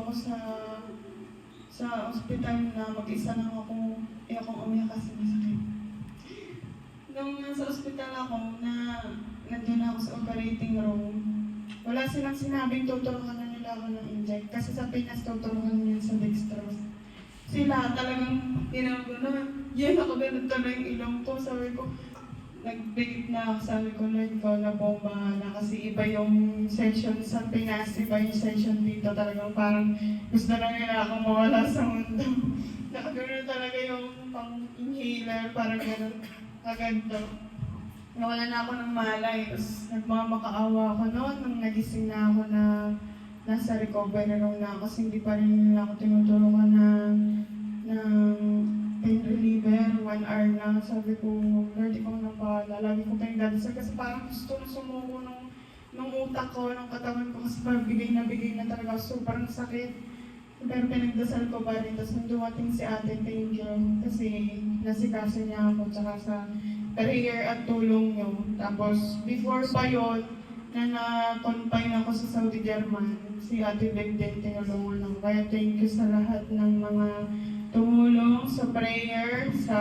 ako sa ospital na mag-isa lang ako, akong umiyak kasi masakit. Nung nasa ospital ako nandun ako sa operating room, wala silang sinabing tuturuan na nila ako ng inject kasi sa Pinas tuturuan nila sa dextrose. Sila talagang ginagano, yun ako ganun tuloy yung ilong ko, sabi ko, nagbigit na ako, sabi ko, Lord, ikaw na po bahala kasi iba yung session sa Pinas, iba yung session dito, talagang parang gusto na nila akong mawala sa mundo. Nakagano talaga yung pang-inhaler, parang gano'n, kaganto. Nawala na ako ng malay, tapos nagmamakaawa ako noon nung nagising na ako na nasa recovery room na ako kasi hindi pa rin nila ako tinutulungan ng pain reliever, 1 hour na. Sabi ko, Lord, ikaw na bahala. Lagi ko pinagdadasal kasi parang gusto na sumuko nung utak ko, ng katawan ko kasi parang bigay na talaga. Sobrang sakit. Pero pinagdasal ko pa rin. Tapos nung dumating si ate, thank you. Kasi nasikaso niya ako tsaka sa prayer at tulong niyo. Tapos before pa yon na na-confine ako sa Saudi German, si Ate Beg din tinulungan ako. Kaya thank you sa lahat ng mga tumulong sa prayer, sa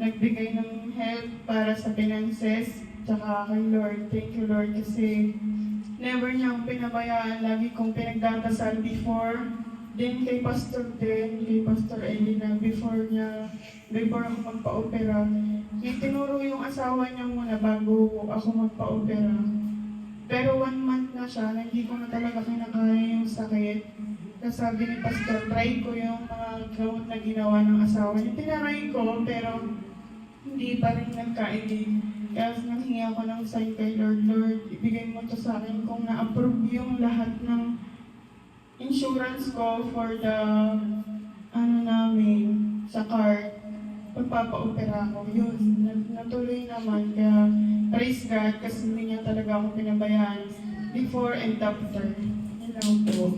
nagbigay ng help para sa finances, tsaka kay Lord. Thank you, Lord, kasi never niya akong pinabayaan. Lagi kong pinagdadasal before. Then kay Pastor Eli na before ako magpa-opera. Tinuro yung asawa niya muna bago ako magpa-opera. Pero 1 month na siya, na hindi ko na talaga kinakaya yung sakit. Kasi sabi ni Pastor, try ko yung mga gamot na ginawa ng asawa niya. Tinaray ko, pero hindi pa rin nagkainig. Kaya nanghingi ako ng sign kay Lord, Lord, ibigay mo to sa akin kung na-approve yung lahat ng insurance ko for the sa card. Pagpapa-opera ko, yun, natuloy naman. Kaya praise God kasi hindi niya talaga ako pinabayaan before and after. Yun lang po.